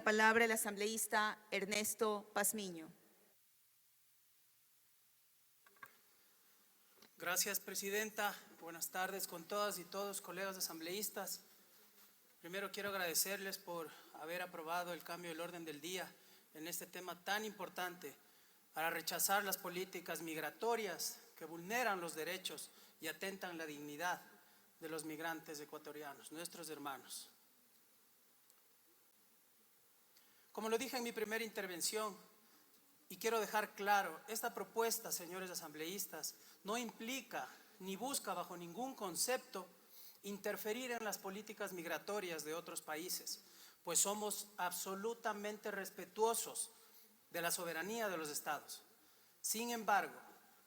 palabra el asambleísta Ernesto Pazmiño. Gracias, presidenta. Buenas tardes con todas y todos, colegas asambleístas. Primero quiero agradecerles por haber aprobado el cambio del orden del día en este tema tan importante para rechazar las políticas migratorias que vulneran los derechos y atentan la dignidad de los migrantes ecuatorianos, nuestros hermanos. Como lo dije en mi primera intervención, y quiero dejar claro, esta propuesta, señores asambleístas, no implica ni busca bajo ningún concepto interferir en las políticas migratorias de otros países, pues somos absolutamente respetuosos de la soberanía de los estados. Sin embargo,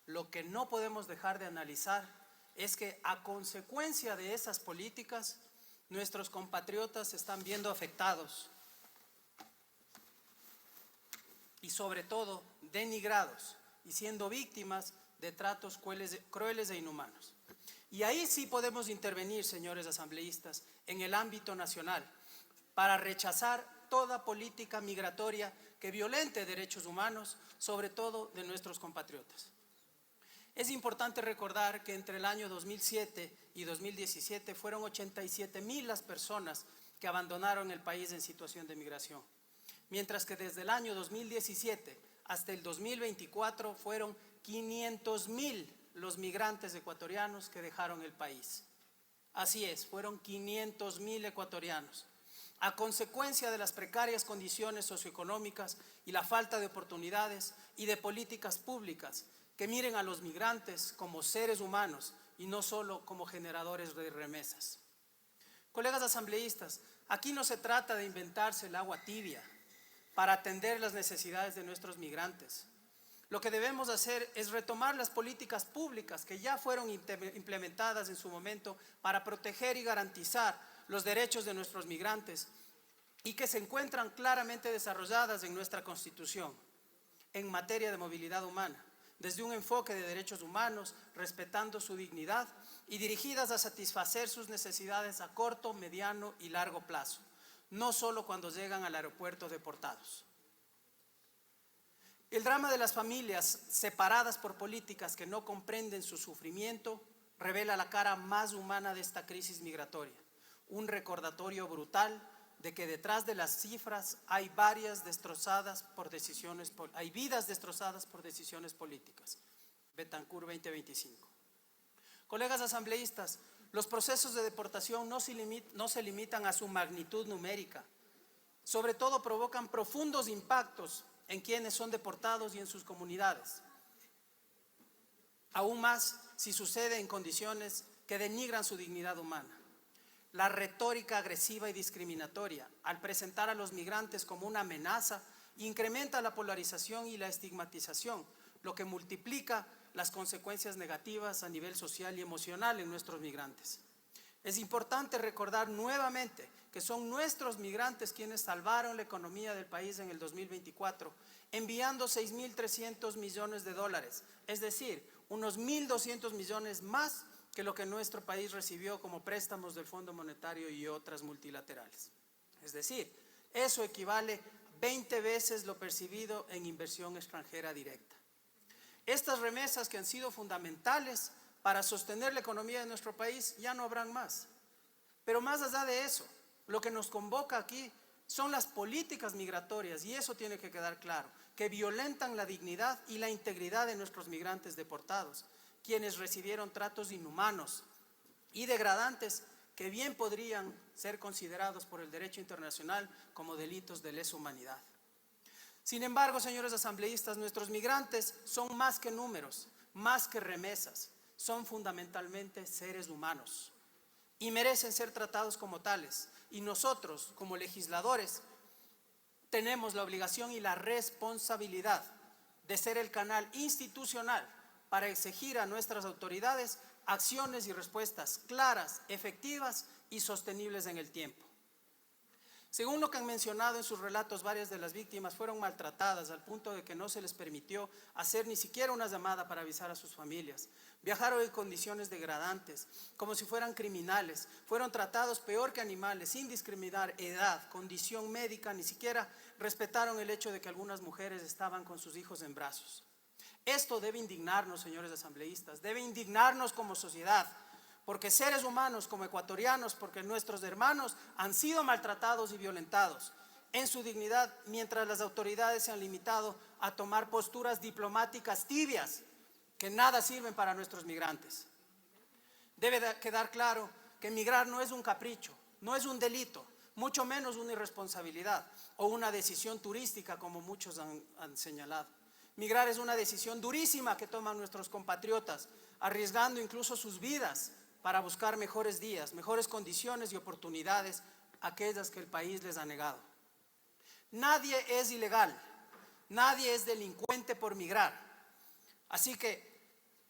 lo que no podemos dejar de analizar es que a consecuencia de esas políticas, nuestros compatriotas se están viendo afectados y sobre todo denigrados y siendo víctimas de tratos crueles e inhumanos. Y ahí sí podemos intervenir, señores asambleístas, en el ámbito nacional para rechazar toda política migratoria que violente derechos humanos, sobre todo de nuestros compatriotas. Es importante recordar que entre el año 2007 y 2017 fueron 87,000 las personas que abandonaron el país en situación de migración, mientras que desde el año 2017 hasta el 2024 fueron 500,000 los migrantes ecuatorianos que dejaron el país. Así es, fueron 500,000 ecuatorianos. A consecuencia de las precarias condiciones socioeconómicas y la falta de oportunidades y de políticas públicas que miren a los migrantes como seres humanos y no solo como generadores de remesas. Colegas asambleístas, aquí no se trata de inventarse el agua tibia para atender las necesidades de nuestros migrantes. Lo que debemos hacer es retomar las políticas públicas que ya fueron implementadas en su momento para proteger y garantizar los derechos de nuestros migrantes y que se encuentran claramente desarrolladas en nuestra Constitución en materia de movilidad humana, desde un enfoque de derechos humanos, respetando su dignidad y dirigidas a satisfacer sus necesidades a corto, mediano y largo plazo, no solo cuando llegan al aeropuerto deportados. El drama de las familias separadas por políticas que no comprenden su sufrimiento revela la cara más humana de esta crisis migratoria, un recordatorio brutal de que detrás de las cifras hay vidas destrozadas por decisiones políticas. Betancur 2025. Colegas asambleístas, los procesos de deportación no se limitan a su magnitud numérica, sobre todo provocan profundos impactos en quienes son deportados y en sus comunidades. Aún más si sucede en condiciones que denigran su dignidad humana. La retórica agresiva y discriminatoria, al presentar a los migrantes como una amenaza, incrementa la polarización y la estigmatización, lo que multiplica las consecuencias negativas a nivel social y emocional en nuestros migrantes. Es importante recordar nuevamente que son nuestros migrantes quienes salvaron la economía del país en el 2024, enviando 6.300 millones de dólares, es decir, unos 1.200 millones más que lo que nuestro país recibió como préstamos del Fondo Monetario y otras multilaterales. Es decir, eso equivale 20 veces lo percibido en inversión extranjera directa. Estas remesas que han sido fundamentales para sostener la economía de nuestro país ya no habrán más. Pero más allá de eso, lo que nos convoca aquí son las políticas migratorias, y eso tiene que quedar claro, que violentan la dignidad y la integridad de nuestros migrantes deportados, quienes recibieron tratos inhumanos y degradantes que bien podrían ser considerados por el derecho internacional como delitos de lesa humanidad. Sin embargo, señores asambleístas, nuestros migrantes son más que números, más que remesas, son fundamentalmente seres humanos y merecen ser tratados como tales. Y nosotros, como legisladores, tenemos la obligación y la responsabilidad de ser el canal institucional para exigir a nuestras autoridades acciones y respuestas claras, efectivas y sostenibles en el tiempo. Según lo que han mencionado en sus relatos, varias de las víctimas fueron maltratadas al punto de que no se les permitió hacer ni siquiera una llamada para avisar a sus familias. Viajaron en condiciones degradantes, como si fueran criminales. Fueron tratados peor que animales, sin discriminar edad, condición médica, ni siquiera respetaron el hecho de que algunas mujeres estaban con sus hijos en brazos. Esto debe indignarnos, señores asambleístas, debe indignarnos como sociedad, porque seres humanos como ecuatorianos, porque nuestros hermanos han sido maltratados y violentados en su dignidad, mientras las autoridades se han limitado a tomar posturas diplomáticas tibias que nada sirven para nuestros migrantes. Debe quedar claro que migrar no es un capricho, no es un delito, mucho menos una irresponsabilidad o una decisión turística como muchos han señalado. Migrar es una decisión durísima que toman nuestros compatriotas, arriesgando incluso sus vidas para buscar mejores días, mejores condiciones y oportunidades, aquellas que el país les ha negado. Nadie es ilegal, nadie es delincuente por migrar. Así que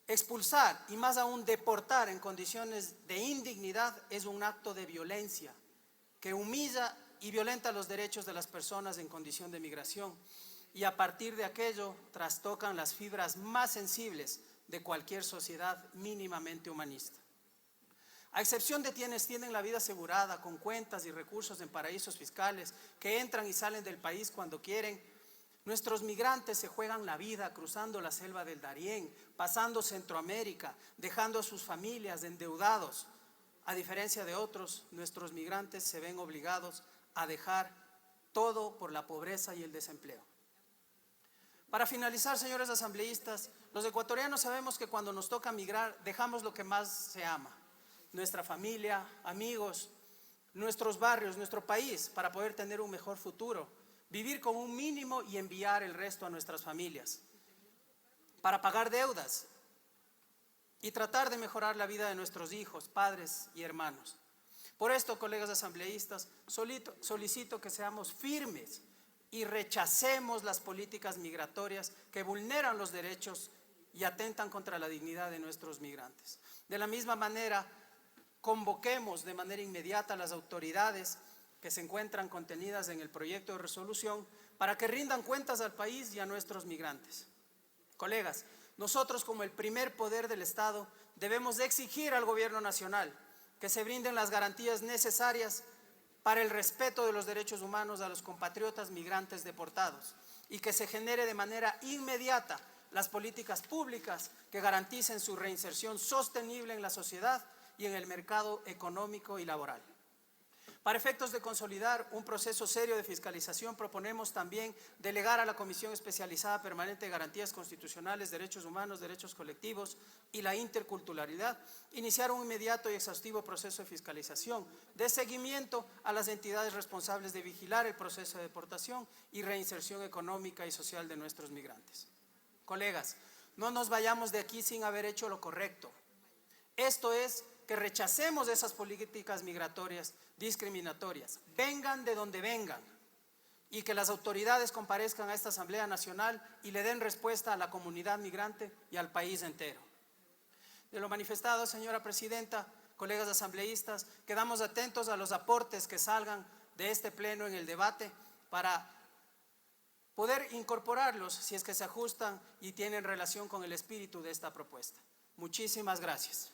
expulsar y más aún deportar en condiciones de indignidad es un acto de violencia que humilla y violenta los derechos de las personas en condición de migración, y a partir de aquello trastocan las fibras más sensibles de cualquier sociedad mínimamente humanista. A excepción de quienes tienen la vida asegurada con cuentas y recursos en paraísos fiscales, que entran y salen del país cuando quieren, nuestros migrantes se juegan la vida cruzando la selva del Darién, pasando Centroamérica, dejando a sus familias endeudados. A diferencia de otros, nuestros migrantes se ven obligados a dejar todo por la pobreza y el desempleo. Para finalizar, señores asambleístas, los ecuatorianos sabemos que cuando nos toca migrar dejamos lo que más se ama: nuestra familia, amigos, nuestros barrios, nuestro país, para poder tener un mejor futuro, vivir con un mínimo y enviar el resto a nuestras familias, para pagar deudas y tratar de mejorar la vida de nuestros hijos, padres y hermanos. Por esto, colegas asambleístas, solicito que seamos firmes y rechacemos las políticas migratorias que vulneran los derechos y atentan contra la dignidad de nuestros migrantes. De la misma manera, convoquemos de manera inmediata a las autoridades que se encuentran contenidas en el proyecto de resolución para que rindan cuentas al país y a nuestros migrantes. Colegas, nosotros como el primer poder del Estado debemos exigir al gobierno nacional que se brinden las garantías necesarias para el respeto de los derechos humanos a los compatriotas migrantes deportados y que se genere de manera inmediata las políticas públicas que garanticen su reinserción sostenible en la sociedad y en el mercado económico y laboral. Para efectos de consolidar un proceso serio de fiscalización, proponemos también delegar a la Comisión Especializada Permanente de Garantías Constitucionales, Derechos Humanos, Derechos Colectivos y la Interculturalidad, iniciar un inmediato y exhaustivo proceso de fiscalización, de seguimiento a las entidades responsables de vigilar el proceso de deportación y reinserción económica y social de nuestros migrantes. Colegas, no nos vayamos de aquí sin haber hecho lo correcto. Esto es, que rechacemos esas políticas migratorias discriminatorias, vengan de donde vengan, y que las autoridades comparezcan a esta Asamblea Nacional y le den respuesta a la comunidad migrante y al país entero. De lo manifestado, señora Presidenta, colegas asambleístas, quedamos atentos a los aportes que salgan de este pleno en el debate para poder incorporarlos si es que se ajustan y tienen relación con el espíritu de esta propuesta. Muchísimas gracias.